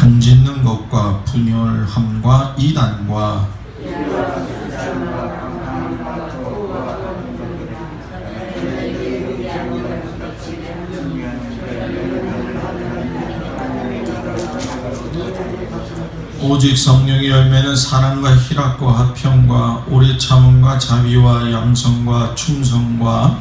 당짓는 것과 분열함과 이단과 오직 성령의 열매는 사랑과 희락과 화평과 오래 참음과 자비와 양성과 충성과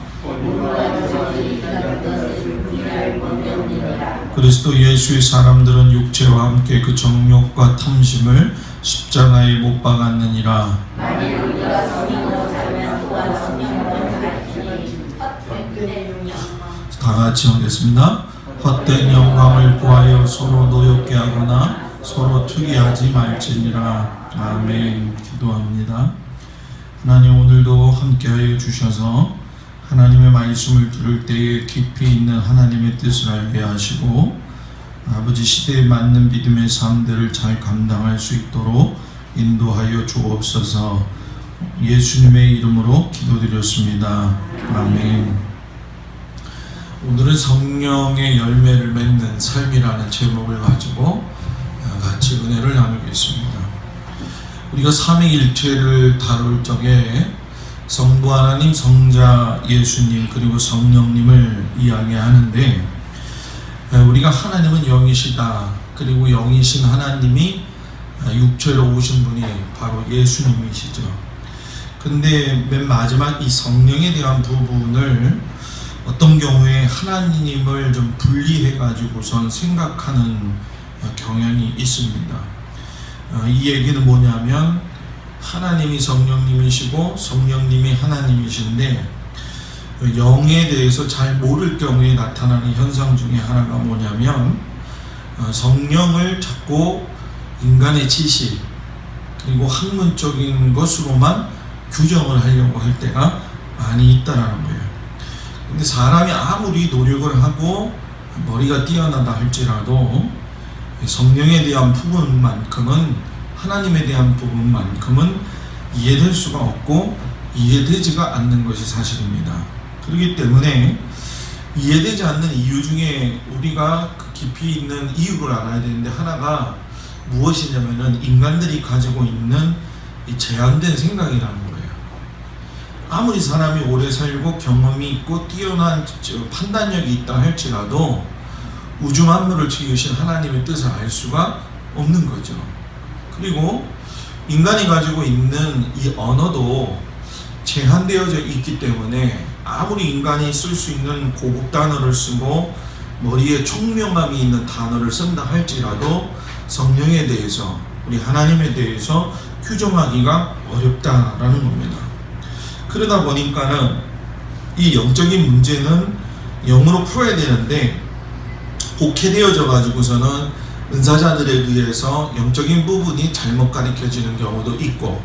그리스도 예수의 사람들은 육체와 함께 그 정욕과 탐심을 십자가에 못 박았느니라. 다 같이 하겠습니다. 헛된 영광을 구하여 서로 노엽게 하거나 서로 투기하지 말지니라. 아멘. 기도합니다. 하나님, 오늘도 함께하여 주셔서 하나님의 말씀을 들을 때에 깊이 있는 하나님의 뜻을 알게 하시고 아버지 시대에 맞는 믿음의 삶들을 잘 감당할 수 있도록 인도하여 주옵소서. 예수님의 이름으로 기도드렸습니다. 아멘. 오늘은 성령의 열매를 맺는 삶이라는 제목을 가지고 같이 은혜를 나누겠습니다. 우리가 삼위일체를 다룰 적에 성부 하나님, 성자 예수님, 그리고 성령님을 이야기하는데, 우리가 하나님은 영이시다. 그리고 영이신 하나님이 육체로 오신 분이 바로 예수님이시죠. 근데 맨 마지막 이 성령에 대한 부분을 어떤 경우에 하나님을 좀 분리해 가지고선 생각하는 경향이 있습니다. 이 얘기는 뭐냐면 하나님이 성령님이시고 성령님이 하나님이신데 영에 대해서 잘 모를 경우에 나타나는 현상 중에 하나가 뭐냐면 성령을 자꾸 인간의 지식 그리고 학문적인 것으로만 규정을 하려고 할 때가 많이 있다라는 거예요. 근데 사람이 아무리 노력을 하고 머리가 뛰어나다 할지라도 성령에 대한 부분만큼은, 하나님에 대한 부분만큼은 이해될 수가 없고 이해되지가 않는 것이 사실입니다. 그렇기 때문에 이해되지 않는 이유 중에 우리가 그 깊이 있는 이유를 알아야 되는데 하나가 무엇이냐면은 인간들이 가지고 있는 이 제한된 생각이라는 거예요. 아무리 사람이 오래 살고 경험이 있고 뛰어난 판단력이 있다 할지라도 우주 만물을 지으신 하나님의 뜻을 알 수가 없는 거죠. 그리고 인간이 가지고 있는 이 언어도 제한되어져 있기 때문에 아무리 인간이 쓸 수 있는 고급 단어를 쓰고 머리에 총명함이 있는 단어를 쓴다 할지라도 성령에 대해서, 우리 하나님에 대해서 규정하기가 어렵다라는 겁니다. 그러다 보니까는 이 영적인 문제는 영으로 풀어야 되는데 곡해되어져 가지고서는 은사자들에 의해서 영적인 부분이 잘못 가르쳐지는 경우도 있고,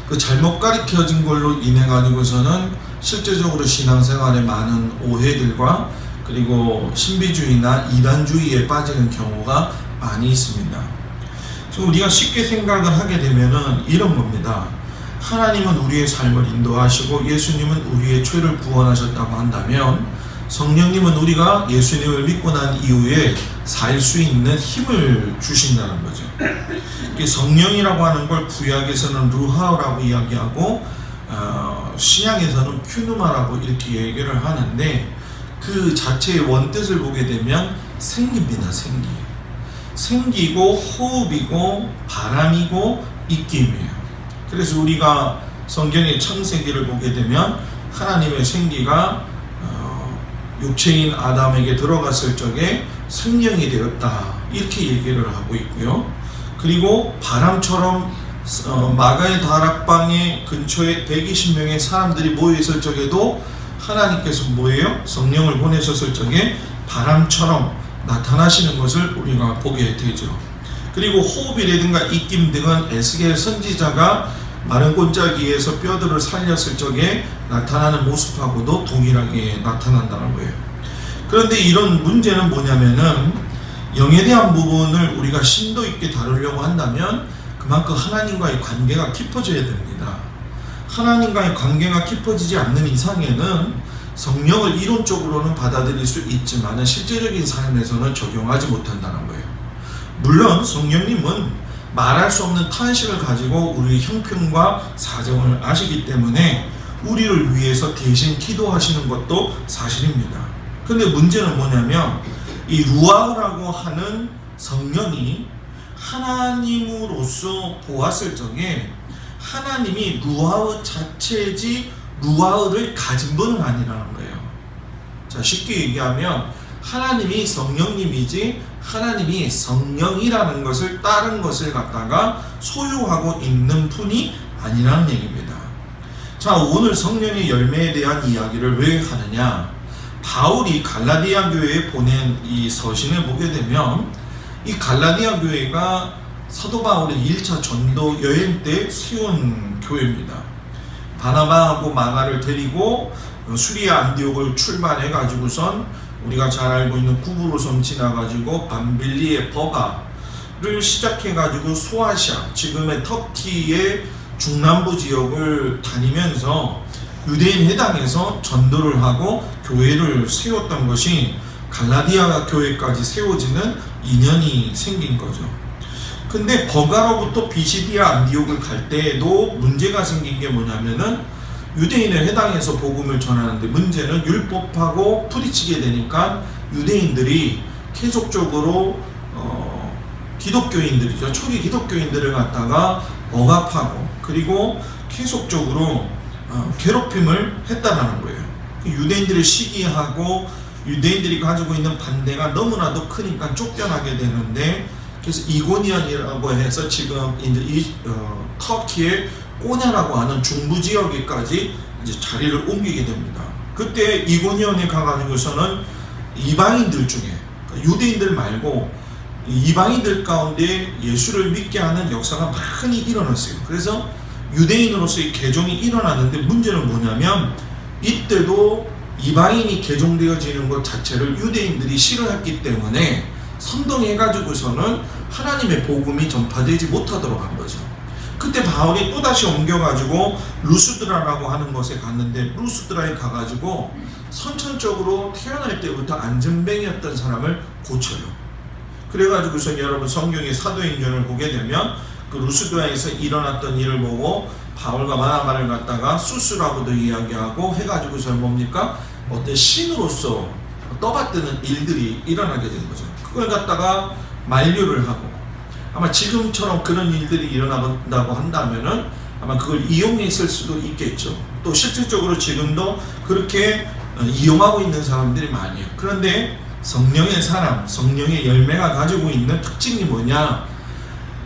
그 잘못 가르쳐진 걸로 인해 가지고서는 실제적으로 신앙생활에 많은 오해들과 그리고 신비주의나 이단주의에 빠지는 경우가 많이 있습니다. 그래서 우리가 쉽게 생각을 하게 되면은 이런 겁니다. 하나님은 우리의 삶을 인도하시고 예수님은 우리의 죄를 구원하셨다고 한다면 성령님은 우리가 예수님을 믿고 난 이후에 살 수 있는 힘을 주신다는 거죠. 성령이라고 하는 걸 구약에서는 루하라고 이야기하고 신약에서는 큐누마라고 이렇게 얘기를 하는데, 그 자체의 원뜻을 보게 되면 생기입니다. 생기고 호흡이고 바람이고 입김이에요. 그래서 우리가 성경의 창세기를 보게 되면 하나님의 생기가 육체인 아담에게 들어갔을 적에 생명이 되었다 이렇게 얘기를 하고 있고요. 그리고 바람처럼 마가의 다락방의 근처에 120명의 사람들이 모여있을 적에도 하나님께서 뭐예요? 성령을 보내셨을 적에 바람처럼 나타나시는 것을 우리가 보게 되죠. 그리고 호흡이라든가 입김 등은 에스겔 선지자가 마른 꼰짜기에서 뼈들을 살렸을 적에 나타나는 모습하고도 동일하게 나타난다는 거예요. 그런데 이런 문제는 뭐냐면은 영에 대한 부분을 우리가 심도 있게 다루려고 한다면 그만큼 하나님과의 관계가 깊어져야 됩니다. 하나님과의 관계가 깊어지지 않는 이상에는 성령을 이론적으로는 받아들일 수 있지만 실제적인 삶에서는 적용하지 못한다는 거예요. 물론 성령님은 말할 수 없는 탄식을 가지고 우리의 형편과 사정을 아시기 때문에 우리를 위해서 대신 기도하시는 것도 사실입니다. 근데 문제는 뭐냐면 이 루아흐라고 하는 성령이 하나님으로서 보았을 적에 하나님이 루아흐 자체지 루아흐를 가진 분은 아니라는 거예요. 자, 쉽게 얘기하면 하나님이 성령님이지 하나님이 성령이라는 것을 다른 것을 갖다가 소유하고 있는 분이 아니라는 얘기입니다. 자, 오늘 성령의 열매에 대한 이야기를 왜 하느냐? 바울이 갈라디아 교회에 보낸 이 서신을 보게 되면 이 갈라디아 교회가 사도 바울의 1차 전도 여행 때 세운 교회입니다. 바나바하고 마가를 데리고 수리아 안디옥을 출발해 가지고선 우리가 잘 알고 있는 구브로섬 지나가지고 밤빌리의 버가를 시작해 가지고 소아시아, 지금의 터키의 중남부 지역을 다니면서 유대인 회당에서 전도를 하고 교회를 세웠던 것이 갈라디아 교회까지 세워지는 인연이 생긴 거죠. 근데 버가로부터 비시디아 안디옥을 갈 때에도 문제가 생긴 게 뭐냐면은 유대인의 회당에서 복음을 전하는데 문제는 율법하고 부딪히게 되니까 유대인들이 계속적으로 기독교인들이죠. 초기 기독교인들을 갖다가 억압하고 그리고 계속적으로 괴롭힘을 했다라는 거예요. 유대인들을 시기하고 유대인들이 가지고 있는 반대가 너무나도 크니까 쫓겨나게 되는데 그래서 이고니언이라고 해서 지금 이제 터키의 꼬냐라고 하는 중부 지역에까지 이제 자리를 옮기게 됩니다. 그때 이고니언에 가가지고서는 이방인들 중에 유대인들 말고 이방인들 가운데 예수를 믿게 하는 역사가 많이 일어났어요. 그래서 유대인으로서의 개종이 일어났는데 문제는 뭐냐면 이때도 이방인이 개종되어지는 것 자체를 유대인들이 싫어했기 때문에 선동해가지고서는 하나님의 복음이 전파되지 못하도록 한 거죠. 그때 바울이 또다시 옮겨가지고 루스드라라고 하는 곳에 갔는데 루스드라에 가가지고 선천적으로 태어날 때부터 안전뱅이였던 사람을 고쳐요. 그래가지고서 여러분 성경의 사도행전을 보게 되면 그 루스드라에서 일어났던 일을 보고 바울과 바나바를 갖다가 수수라고도 이야기하고 해가지고서 뭡니까? 어떤 신으로서 떠받드는 일들이 일어나게 된 거죠. 그걸 갖다가 만류를 하고 아마 지금처럼 그런 일들이 일어난다고 한다면은 아마 그걸 이용했을 수도 있겠죠. 또 실질적으로 지금도 그렇게 이용하고 있는 사람들이 많아요. 그런데 성령의 사람, 성령의 열매가 가지고 있는 특징이 뭐냐?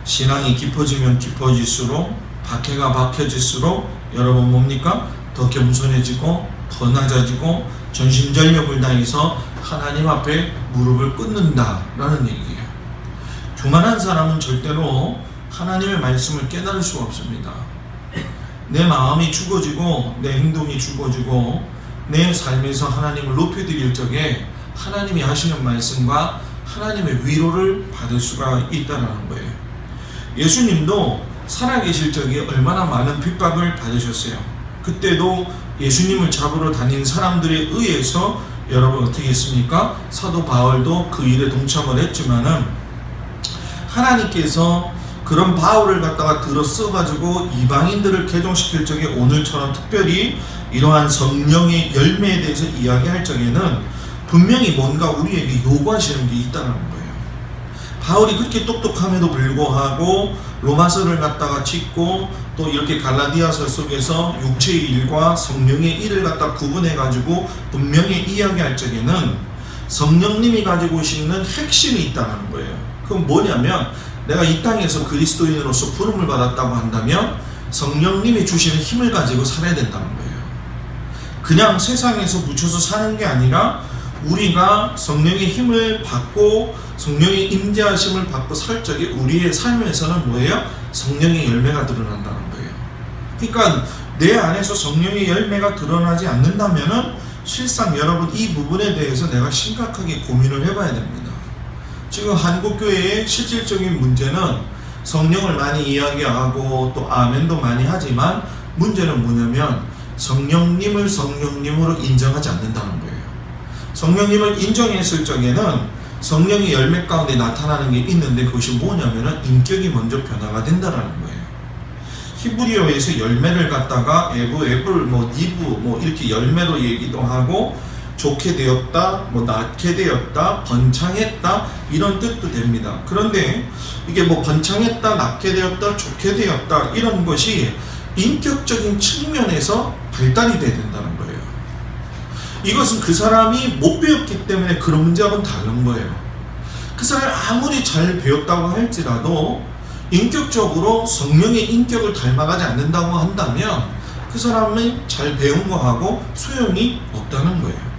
신앙이 깊어지면 깊어질수록 박해가 박혀질수록 여러분 뭡니까? 더 겸손해지고 더 낮아지고 전심전력을 다해서 하나님 앞에 무릎을 꿇는다라는 얘기예요. 교만한 사람은 절대로 하나님의 말씀을 깨달을 수가 없습니다. 내 마음이 죽어지고 내 행동이 죽어지고 내 삶에서 하나님을 높여드릴 적에 하나님이 하시는 말씀과 하나님의 위로를 받을 수가 있다는 거예요. 예수님도 살아계실 적에 얼마나 많은 핍박을 받으셨어요. 그때도 예수님을 잡으러 다닌 사람들에 의해서 여러분 어떻게 했습니까? 사도 바울도 그 일에 동참을 했지만은 하나님께서 그런 바울을 갖다가 들어 써가지고 이방인들을 개종시킬 적에 오늘처럼 특별히 이러한 성령의 열매에 대해서 이야기할 적에는 분명히 뭔가 우리에게 요구하시는 게 있다는 거예요. 바울이 그렇게 똑똑함에도 불구하고 로마서를 갖다가 짓고 또 이렇게 갈라디아서 속에서 육체의 일과 성령의 일을 갖다 구분해가지고 분명히 이야기할 적에는 성령님이 가지고 오시는 핵심이 있다는 거예요. 그건 뭐냐면 내가 이 땅에서 그리스도인으로서 부름을 받았다고 한다면 성령님이 주시는 힘을 가지고 살아야 된다는 거예요. 그냥 세상에서 묻혀서 사는 게 아니라 우리가 성령의 힘을 받고 성령의 임재하심을 받고 살 적에 우리의 삶에서는 뭐예요? 성령의 열매가 드러난다는 거예요. 그러니까 내 안에서 성령의 열매가 드러나지 않는다면은 실상 여러분 이 부분에 대해서 내가 심각하게 고민을 해봐야 됩니다. 지금 한국교회의 실질적인 문제는 성령을 많이 이야기하고 또 아멘도 많이 하지만 문제는 뭐냐면 성령님을 성령님으로 인정하지 않는다는 거예요. 성령님을 인정했을 적에는 성령의 열매 가운데 나타나는 게 있는데 그것이 뭐냐면은 인격이 먼저 변화가 된다라는 거예요. 히브리어에서 열매를 갖다가 에불, 니브, 이렇게 열매로 얘기도 하고 좋게 되었다, 낫게 되었다, 번창했다 이런 뜻도 됩니다. 그런데 이게 번창했다, 낫게 되었다, 좋게 되었다 이런 것이 인격적인 측면에서 발달이 돼야 된다는 거예요. 이것은 그 사람이 못 배웠기 때문에 그런 문제하고는 다른 거예요. 그 사람이 아무리 잘 배웠다고 할지라도 인격적으로 성령의 인격을 닮아가지 않는다고 한다면 그 사람은 잘 배운 거하고 소용이 없다는 거예요.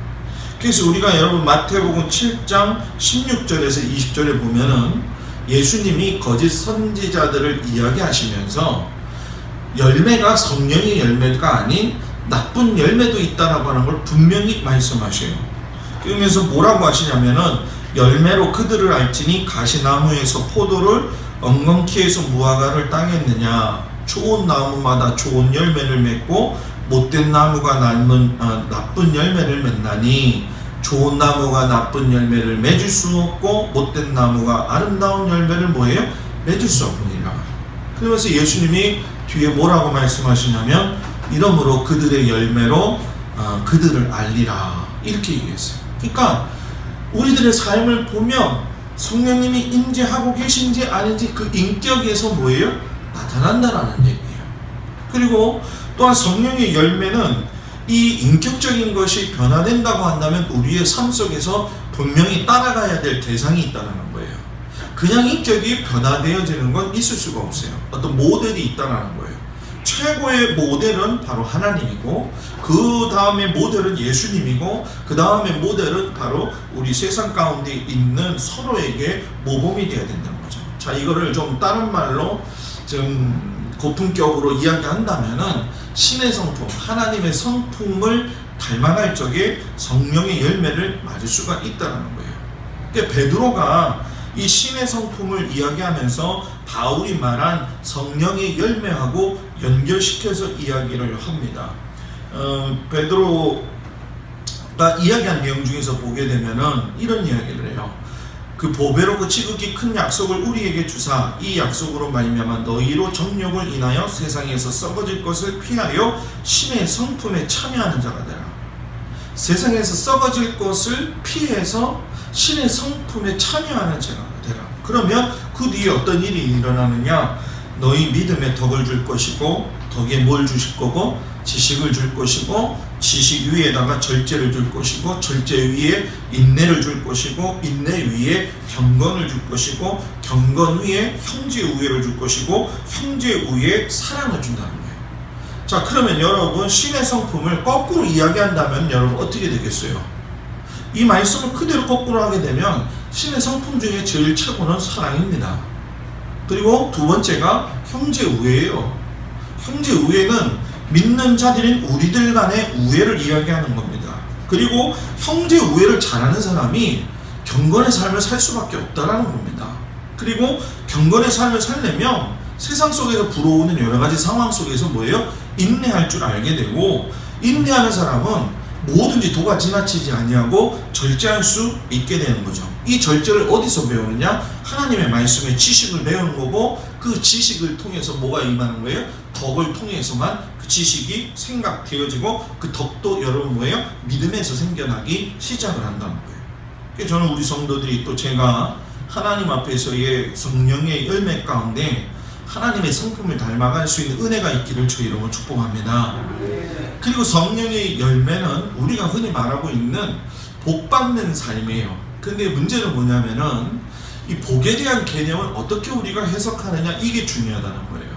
그래서 우리가 여러분 마태복음 7장 16절에서 20절에 보면은 예수님이 거짓 선지자들을 이야기하시면서 열매가 성령의 열매가 아닌 나쁜 열매도 있다라고 하는 걸 분명히 말씀하셔요. 그러면서 뭐라고 하시냐면은 열매로 그들을 알지니 가시나무에서 포도를 엉겅퀴 해서 무화과를 따겠느냐. 좋은 나무마다 좋은 열매를 맺고 못된 나무가 나쁜 열매를 맺나니 좋은 나무가 나쁜 열매를 맺을 수 없고 못된 나무가 아름다운 열매를 뭐예요? 맺을 수 없느니라. 그러면서 예수님이 뒤에 뭐라고 말씀하시냐면 이러므로 그들의 열매로 그들을 알리라 이렇게 얘기했어요. 그러니까 우리들의 삶을 보면 성령님이 임재하고 계신지 아닌지 그 인격에서 뭐예요? 나타난다라는 얘기예요. 그리고 또한 성령의 열매는 이 인격적인 것이 변화된다고 한다면 우리의 삶 속에서 분명히 따라가야 될 대상이 있다는 거예요. 그냥 인격이 변화되어지는 건 있을 수가 없어요. 어떤 모델이 있다는 거예요. 최고의 모델은 바로 하나님이고 그 다음에 모델은 예수님이고 그 다음에 모델은 바로 우리 세상 가운데 있는 서로에게 모범이 되어야 된다는 거죠. 자, 이거를 좀 다른 말로 좀 고품격으로 이야기한다면은 신의 성품, 하나님의 성품을 닮아갈 적에 성령의 열매를 맞을 수가 있다는 거예요. 그러니까 베드로가 이 신의 성품을 이야기하면서 바울이 말한 성령의 열매하고 연결시켜서 이야기를 합니다. 베드로가 이야기한 내용 중에서 보게 되면은 이런 이야기를 해요. 그 보배롭고 지극히 큰 약속을 우리에게 주사 이 약속으로 말미암아 너희로 정욕을 인하여 세상에서 썩어질 것을 피하여 신의 성품에 참여하는 자가 되라. 세상에서 썩어질 것을 피해서 신의 성품에 참여하는 자가 되라. 그러면 그 뒤에 어떤 일이 일어나느냐? 너희 믿음에 덕을 줄 것이고 덕에 뭘 주실 거고 지식을 줄 것이고 지식 위에다가 절제를 줄 것이고 절제 위에 인내를 줄 것이고 인내 위에 경건을 줄 것이고 경건 위에 형제 우애를 줄 것이고 형제 위에 사랑을 준다는 거예요. 자, 그러면 여러분 신의 성품을 거꾸로 이야기한다면 여러분 어떻게 되겠어요? 이 말씀을 그대로 거꾸로 하게 되면 신의 성품 중에 제일 최고는 사랑입니다. 그리고 두 번째가 형제 우애예요. 형제 우애는 믿는 자들인 우리들 간의 우애를 이야기하는 겁니다. 그리고 형제 우애를 잘하는 사람이 경건의 삶을 살 수밖에 없다라는 겁니다. 그리고 경건의 삶을 살려면 세상 속에서 불어오는 여러 가지 상황 속에서 뭐예요? 인내할 줄 알게 되고 인내하는 사람은 뭐든지 도가 지나치지 아니하고 절제할 수 있게 되는 거죠. 이 절제를 어디서 배우느냐? 하나님의 말씀의 지식을 배우는 거고 그 지식을 통해서 뭐가 임하는 거예요? 덕을 통해서만 그 지식이 생각되어지고 그 덕도 여러분 뭐예요? 믿음에서 생겨나기 시작을 한다는 거예요. 그래서 저는 우리 성도들이 또 제가 하나님 앞에서의 성령의 열매 가운데 하나님의 성품을 닮아갈 수 있는 은혜가 있기를 주 이름으로 축복합니다. 그리고 성령의 열매는 우리가 흔히 말하고 있는 복받는 삶이에요. 근데 문제는 뭐냐면은 이 복에 대한 개념을 어떻게 우리가 해석하느냐 이게 중요하다는 거예요.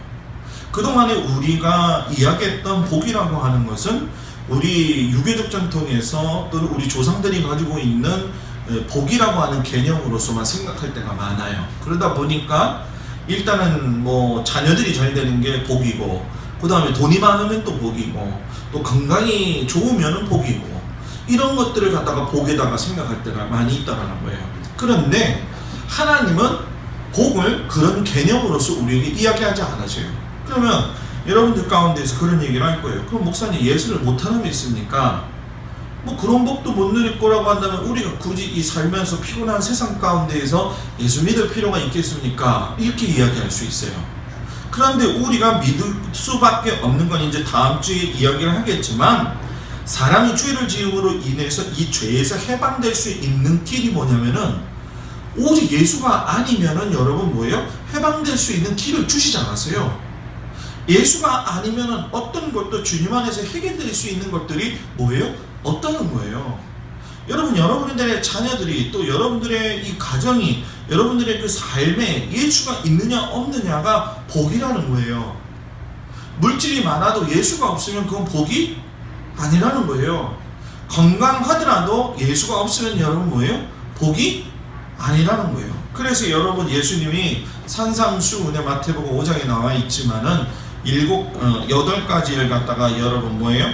그동안에 우리가 이야기했던 복이라고 하는 것은 우리 유교적 전통에서 또는 우리 조상들이 가지고 있는 복이라고 하는 개념으로서만 생각할 때가 많아요. 그러다 보니까 일단은 뭐 자녀들이 잘 되는 게 복이고 그 다음에 돈이 많으면 또 복이고 또 건강이 좋으면 복이고 이런 것들을 갖다가 복에다가 생각할 때가 많이 있다는 거예요. 그런데 하나님은 복을 그런 개념으로서 우리에게 이야기하지 않으세요. 그러면 여러분들 가운데서 그런 얘기를 할 거예요. 그럼 목사님 예수를 못하는 게 있습니까? 뭐 그런 복도 못 누릴 거라고 한다면 우리가 굳이 이 살면서 피곤한 세상 가운데에서 예수 믿을 필요가 있겠습니까? 이렇게 이야기할 수 있어요. 그런데 우리가 믿을 수밖에 없는 건 이제 다음 주에 이야기를 하겠지만, 사람이 죄를 지음으로 인해서 이 죄에서 해방될 수 있는 길이 뭐냐면은, 오직 예수가 아니면은 여러분 뭐예요? 해방될 수 있는 길을 주시지 않았어요. 예수가 아니면은 어떤 것도 주님 안에서 해결될 수 있는 것들이 뭐예요? 없다는 거예요. 여러분, 여러분들의 자녀들이, 또 여러분들의 이 가정이, 여러분들의 그 삶에 예수가 있느냐 없느냐가 복이라는 거예요. 물질이 많아도 예수가 없으면 그건 복이 아니라는 거예요. 건강하더라도 예수가 없으면 여러분 뭐예요? 복이 아니라는 거예요. 그래서 여러분, 예수님이 산상수훈의 마태복음 5장에 나와 있지만은 8가지를 갖다가 여러분 뭐예요?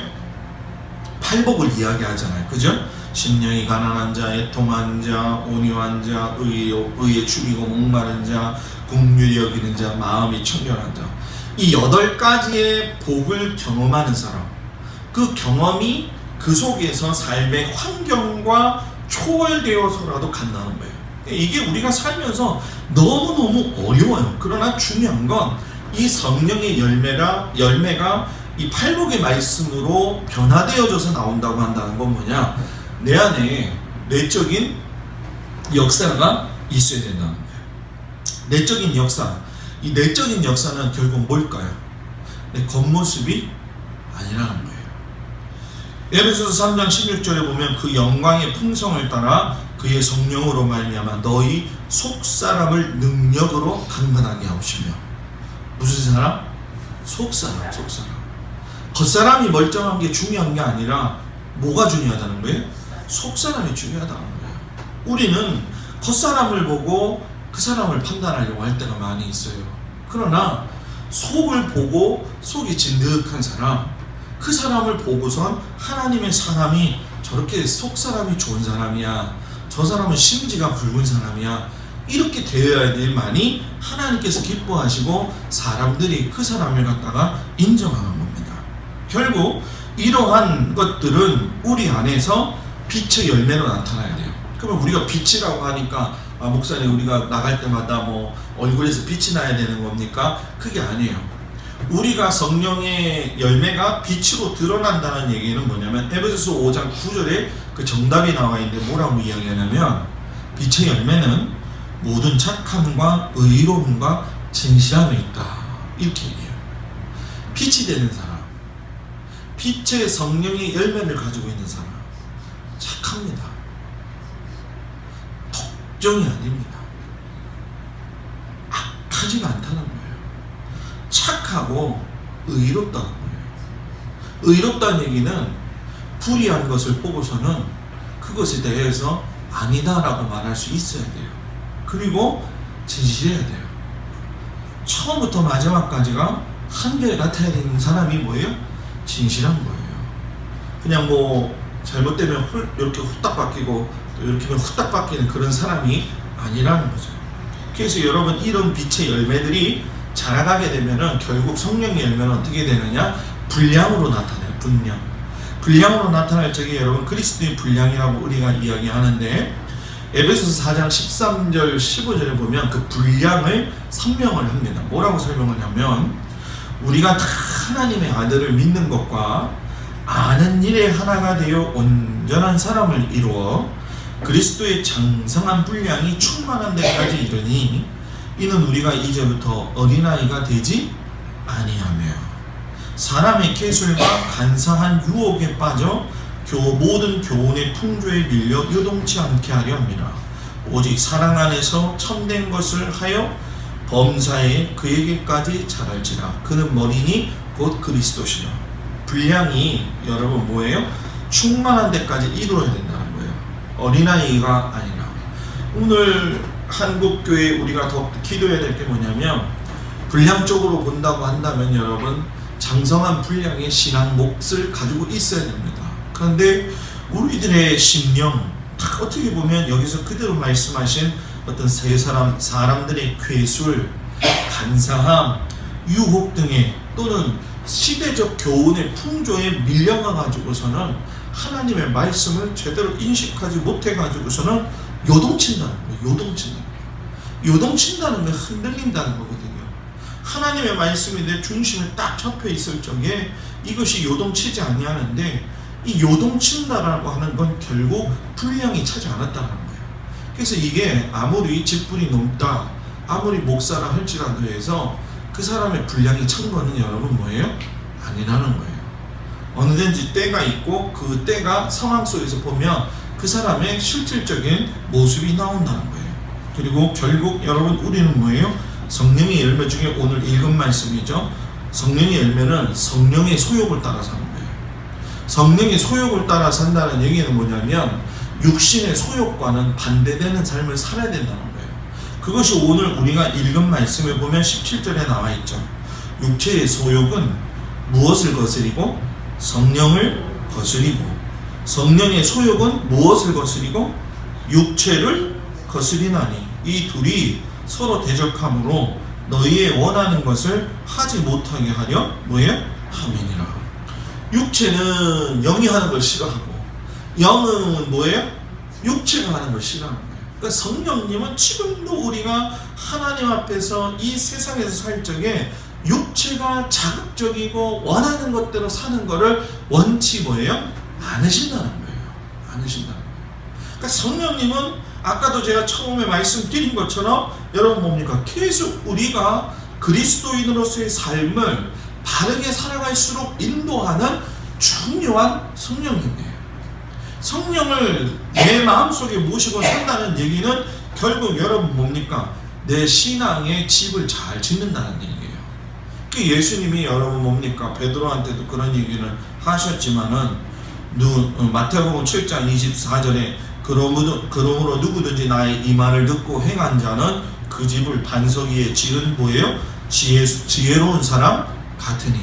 팔복을 이야기하잖아요. 그죠? 심령이 가난한 자, 애통한 자, 온유한 자, 의에 죽이고 목마른 자, 긍휼히 여기는 자, 마음이 청결한 자. 이 8가지의 복을 경험하는 사람, 그 경험이 그 속에서 삶의 환경과 초월되어서라도 간다는 거예요. 이게 우리가 살면서 너무너무 어려워요. 그러나 중요한 건 이 성령의 열매가 이 팔복의 말씀으로 변화되어져서 나온다고 한다는 건 뭐냐? 내 안에 내적인 역사가 있어야 된다는 거예요. 내적인 역사. 이 내적인 역사는 결국 뭘까요? 내 겉모습이 아니라는 거예요. 에베소서 3장 16절에 보면 그 영광의 풍성을 따라 그의 성령으로 말미암아 너희 속사람을 능력으로 강건하게 하시며. 무슨 사람? 속사람. 겉사람이 멀쩡한 게 중요한 게 아니라 뭐가 중요하다는 거예요? 속사람이 중요하다는 거예요. 우리는 겉사람을 보고 그 사람을 판단하려고 할 때가 많이 있어요. 그러나 속을 보고 속이 진득한 사람, 그 사람을 보고선 하나님의 사람이 저렇게 속사람이 좋은 사람이야, 저 사람은 심지가 굵은 사람이야, 이렇게 되어야 될만이 하나님께서 기뻐하시고 사람들이 그 사람을 갖다가 인정하는 겁니다. 결국 이러한 것들은 우리 안에서 빛의 열매로 나타나야 돼요. 그러면 우리가 빛이라고 하니까 목사님 우리가 나갈 때마다 뭐 얼굴에서 빛이 나야 되는 겁니까? 그게 아니에요. 우리가 성령의 열매가 빛으로 드러난다는 얘기는 뭐냐면 에베소서 5장 9절에 그 정답이 나와 있는데 뭐라고 이야기하냐면, 빛의 열매는 모든 착함과 의로움과 진실함에 있다, 이렇게 얘기해요. 빛이 되는 사람, 빛의 성령의 열매를 가지고 있는 사람 착합니다. 독종이 아닙니다. 악하지가 않다는 거예요. 착하고 의롭다는 거예요. 의롭다는 얘기는 불의한 것을 보고서는 그것에 대해서 아니다라고 말할 수 있어야 돼요. 그리고 진실해야 돼요. 처음부터 마지막까지가 한결같아야 되는 사람이 뭐예요? 진실한 거예요. 그냥 뭐 잘못되면 이렇게 후딱 바뀌고 또 이렇게면 후딱 바뀌는 그런 사람이 아니라는 거죠. 그래서 여러분, 이런 빛의 열매들이 자라가게 되면은 결국 성령의 열매는 어떻게 되느냐? 분량으로 나타나요. 분량으로 나타날 적에 여러분 그리스도의 분량이라고 우리가 이야기하는데, 에베소서 4장 13절 15절에 보면 그 분량을 설명을 합니다. 뭐라고 설명을 하면, 우리가 다 하나님의 아들을 믿는 것과 아는 일에 하나가 되어 온전한 사람을 이루어 그리스도의 장성한 분량이 충만한 데까지 이르니, 이는 우리가 이제부터 어린아이가 되지 아니하며 사람의 계술과 간사한 유혹에 빠져 모든 교훈의 풍조에 밀려 요동치 않게 하려 합니다. 오직 사랑 안에서 참된 것을 하여 범사에 그에게까지 자랄지라. 그는 머리니 곧 그리스도시라. 분량이 여러분 뭐예요? 충만한 데까지 이루어야 된다는 거예요. 어린아이가 아니라. 오늘 한국교회 우리가 더 기도해야 될 게 뭐냐면, 분량적으로 본다고 한다면 여러분 장성한 분량의 신앙 몫을 가지고 있어야 됩니다. 그런데 우리들의 심령, 어떻게 보면 여기서 그대로 말씀하신 어떤 세 사람들의 괴술, 간사함, 유혹 등의 또는 시대적 교훈의 풍조에 밀려가 가지고서는 하나님의 말씀을 제대로 인식하지 못해가지고서는 요동친다는 거예요. 요동친다는 건 흔들린다는 거거든요. 하나님의 말씀이 내 중심에 딱 잡혀 있을 적에 이것이 요동치지 아니하는데, 이 요동친다라고 하는 건 결국 분량이 차지 않았다는 거예요. 그래서 이게 아무리 직분이 높다, 아무리 목사라 할지라도 해서 그 사람의 분량이 찬 거는 여러분 뭐예요? 아니라는 거예요. 어느든지 때가 있고 그 때가 상황 속에서 보면 그 사람의 실질적인 모습이 나온다는 거예요. 그리고 결국 여러분 우리는 뭐예요? 성령의 열매 중에 오늘 읽은 말씀이죠. 성령의 열매는 성령의 소욕을 따라 사는 거예요. 성령의 소욕을 따라 산다는 얘기는 뭐냐면 육신의 소욕과는 반대되는 삶을 살아야 된다는 거예요. 그것이 오늘 우리가 읽은 말씀에 보면 17절에 나와 있죠. 육체의 소욕은 무엇을 거스리고 성령을 거스리고, 성령의 소욕은 무엇을 거스리고 육체를 거스리나니 이 둘이 서로 대적함으로 너희의 원하는 것을 하지 못하게 하려 뭐예요? 함이니라. 육체는 영이 하는 걸 싫어하고 영은 뭐예요? 육체가 하는 걸 싫어하는 거예요. 그러니까 성령님은 지금도 우리가 하나님 앞에서 이 세상에서 살 적에 육체가 자극적이고 원하는 것대로 사는 거를 원치 뭐예요? 않으신다는 거예요. 않으신다는 거예요. 그러니까 성령님은 아까도 제가 처음에 말씀드린 것처럼 여러분 뭡니까? 계속 우리가 그리스도인으로서의 삶을 바르게 살아갈수록 인도하는 중요한 성령님이에요. 성령을 내 마음속에 모시고 산다는 얘기는 결국 여러분 뭡니까? 내 신앙의 집을 잘 짓는다는 얘기예요. 그 예수님이 여러분 뭡니까? 베드로한테도 그런 얘기를 하셨지만은 마태복음 7장 24절에 그러므로 누구든지 나의 이 말을 듣고 행한 자는 그 집을 반석 위에 지은 뭐예요? 지혜로운 사람 같으니.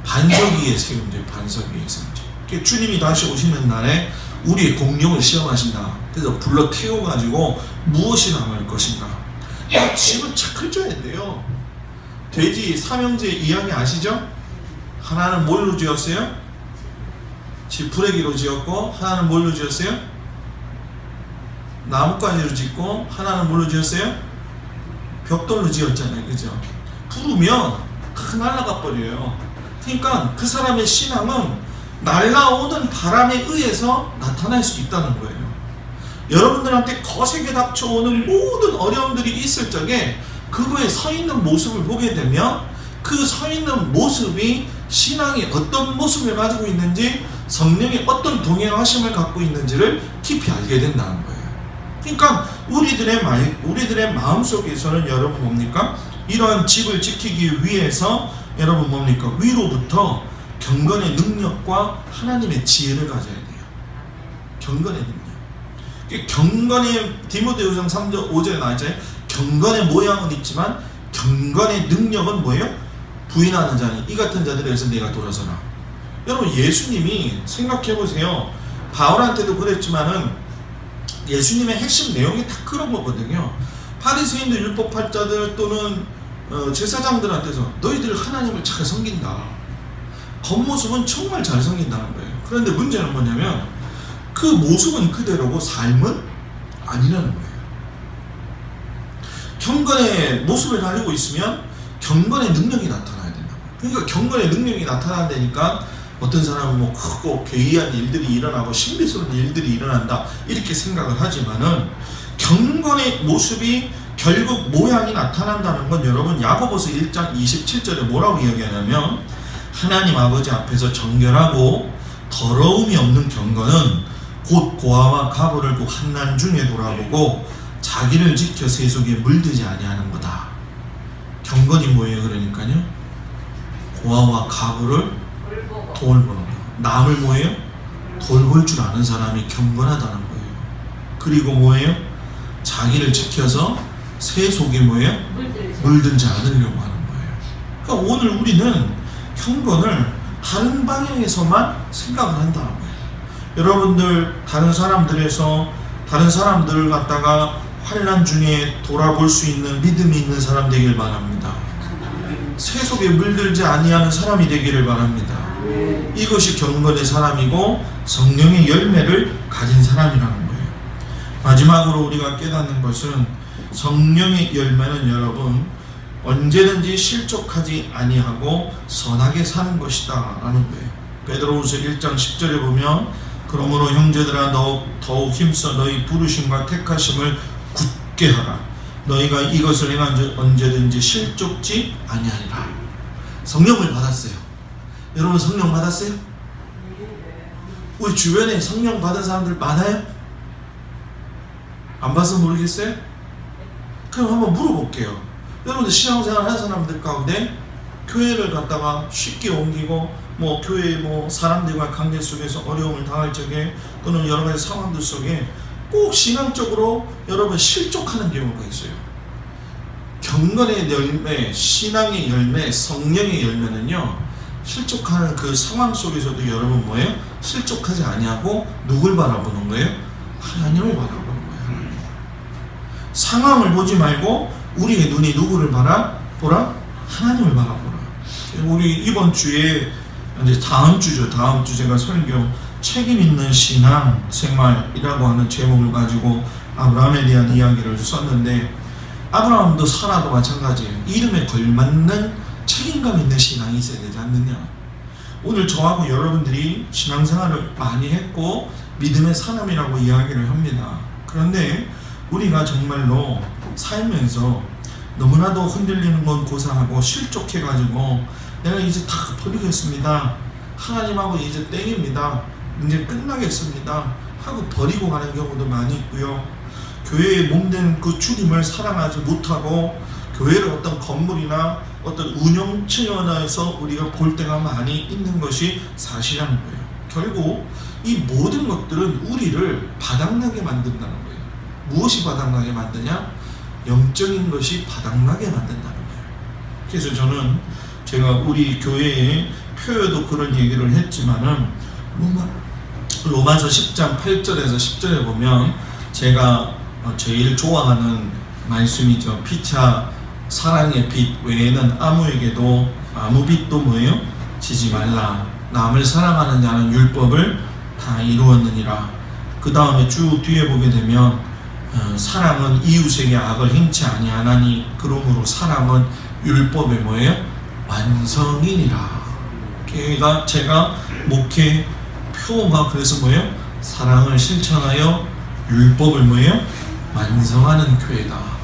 반석 위에 세운 집, 반석 위에 세운 집. 주님이 다시 오시는 날에 우리의 공력을 시험하신다. 그래서 불러 태워가지고 무엇이 남을 것인가? 집을 착을 줘야 돼요. 돼지 삼형제 이야기 아시죠? 하나는 뭘로 지었어요? 집 부래기로 지었고, 하나는 뭘로 지었어요? 나뭇가지로 짓고, 하나는 뭘로 지었어요? 벽돌로 지었잖아요. 그죠? 부르면 다 날아가 버려요. 그러니까 그 사람의 신앙은 날아오는 바람에 의해서 나타날 수 있다는 거예요. 여러분들한테 거세게 닥쳐오는 모든 어려움들이 있을 적에 그거에 서 있는 모습을 보게 되면 그 서 있는 모습이 신앙이 어떤 모습을 가지고 있는지, 성령이 어떤 동행하심을 갖고 있는지를 깊이 알게 된다는 거예요. 그러니까 우리들의 마음속에서는 여러분 뭡니까? 이러한 집을 지키기 위해서 여러분 뭡니까? 위로부터 경건의 능력과 하나님의 지혜를 가져야 돼요. 경건의 능력. 경건의 디모데후서 3장 5절에 나와있잖아요. 경건의 모양은 있지만 경건의 능력은 뭐예요? 부인하는 자니 이 같은 자들에게서 내가 돌아서라. 여러분 예수님이 생각해보세요. 바울한테도 그랬지만은 예수님의 핵심 내용이 다 그런 거거든요. 바리새인들, 율법학자들 또는 제사장들한테서 너희들 하나님을 잘 섬긴다. 겉모습은 정말 잘 섬긴다는 거예요. 그런데 문제는 뭐냐면 그 모습은 그대로고 삶은 아니라는 거예요. 경건의 모습을 가지고 있으면 경건의 능력이 나타나야 된다. 그러니까 경건의 능력이 나타난다니까 어떤 사람은 뭐 크고 괴이한 일들이 일어나고 신비스러운 일들이 일어난다 이렇게 생각을 하지만은 경건의 모습이 결국 모양이 나타난다는 건 여러분 야고보서 1장 27절에 뭐라고 이야기하냐면 하나님 아버지 앞에서 정결하고 더러움이 없는 경건은 곧 고아와 가부를 그 환난 중에 돌아보고 자기를 지켜 세속에 물들지 아니하는 거다. 경건이 뭐예요? 그러니까요 고아와 가부를 돌보는 거. 남을 뭐예요? 돌볼 줄 아는 사람이 경건하다는 거예요. 그리고 뭐예요? 자기를 지켜서 세속에 뭐예요? 물들지 않으려고 하는 거예요. 그러니까 오늘 우리는 경건을 다른 방향에서만 생각을 한다는 거예요. 여러분들 다른 사람들을 갖다가 환난 중에 돌아볼 수 있는 믿음이 있는 사람 되길 바랍니다. 세속에 물들지 아니하는 사람이 되기를 바랍니다. 이것이 경건의 사람이고 성령의 열매를 가진 사람이라는 거예요. 마지막으로 우리가 깨닫는 것은 성령의 열매는 여러분 언제든지 실족하지 아니하고 선하게 사는 것이다 라는 거예요. 베드로후서 1장 10절에 보면 그러므로 형제들아 더욱 힘써 너희 부르심과 택하심을 굳게 하라. 너희가 이것을 행한 언제든지 실족지 아니하리라. 성령을 받았어요. 여러분 성령 받았어요? 우리 주변에 성령 받은 사람들 많아요? 안 봐서 모르겠어요? 그럼 한번 물어볼게요. 여러분들 신앙생활 하는 사람들 가운데 교회를 갔다가 쉽게 옮기고 교회 사람들과 관계 속에서 어려움을 당할 적에 또는 여러 가지 상황들 속에 꼭 신앙적으로 여러분 실족하는 경우가 있어요. 경건의 열매, 신앙의 열매, 성령의 열매는요 실족하는 그 상황 속에서도 여러분 뭐예요? 실족하지 아니하고 누굴 바라보는 거예요? 하나님을 바라보는 거예요. 하나님. 상황을 보지 말고 우리의 눈이 누구를 보라? 하나님을 바라보라. 우리 이번 주에 이제 다음 주 제가 설교 책임 있는 신앙 생활이라고 하는 제목을 가지고 아브라함에 대한 이야기를 썼는데 아브라함도 사라도 마찬가지예요. 이름에 걸맞는 책임감 있는 신앙이 있어야 되지 않느냐. 오늘 저하고 여러분들이 신앙생활을 많이 했고 믿음의 사람이라고 이야기를 합니다. 그런데 우리가 정말로 살면서 너무나도 흔들리는 건 고사하고 실족해가지고 내가 이제 다 버리겠습니다. 하나님하고 이제 땡입니다. 이제 끝나겠습니다. 하고 버리고 가는 경우도 많이 있고요. 교회에 몸된 그 주님을 사랑하지 못하고 교회를 어떤 건물이나 어떤 운영 측면에서 우리가 볼 때가 많이 있는 것이 사실이라는 거예요. 결국 이 모든 것들은 우리를 바닥나게 만든다는 거예요. 무엇이 바닥나게 만드냐? 영적인 것이 바닥나게 만든다는 거예요. 그래서 저는 제가 우리 교회의 표에도 그런 얘기를 했지만은 로마서 10장 8절에서 10절에 보면 제가 제일 좋아하는 말씀이죠. 피차 사랑의 빛 외에는 아무에게도 아무 빛도 뭐예요? 지지 말라. 남을 사랑하는 자는 율법을 다 이루었느니라. 그 다음에 쭉 뒤에 보게 되면 사랑은 이웃에게 악을 행치 아니하나니 그러므로 사랑은 율법의 뭐예요? 완성이니라. 제가 목회 표가 그래서 뭐예요? 사랑을 실천하여 율법을 뭐예요? 완성하는 교회다.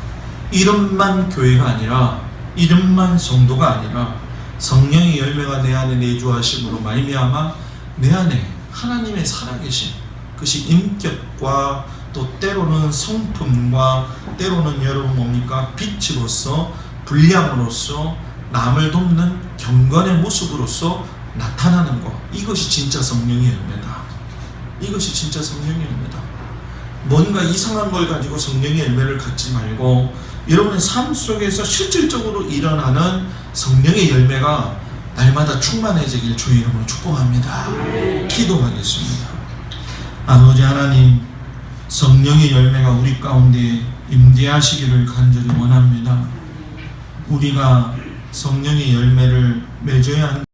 이름만 교회가 아니라 이름만 성도가 아니라 성령의 열매가 내 안에 내주하심으로 말미암아 내 안에 하나님의 살아계신 그것이 인격과 또 때로는 성품과 때로는 여러분 뭡니까? 빛으로서 분량으로서 남을 돕는 경건의 모습으로서 나타나는 것. 이것이 진짜 성령의 열매다. 이것이 진짜 성령의 열매다. 뭔가 이상한 걸 가지고 성령의 열매를 갖지 말고 여러분의 삶 속에서 실질적으로 일어나는 성령의 열매가 날마다 충만해지길 주의 이름으로 축복합니다. 기도하겠습니다. 아버지 하나님, 성령의 열매가 우리 가운데 임재하시기를 간절히 원합니다. 우리가 성령의 열매를 맺어야 한다.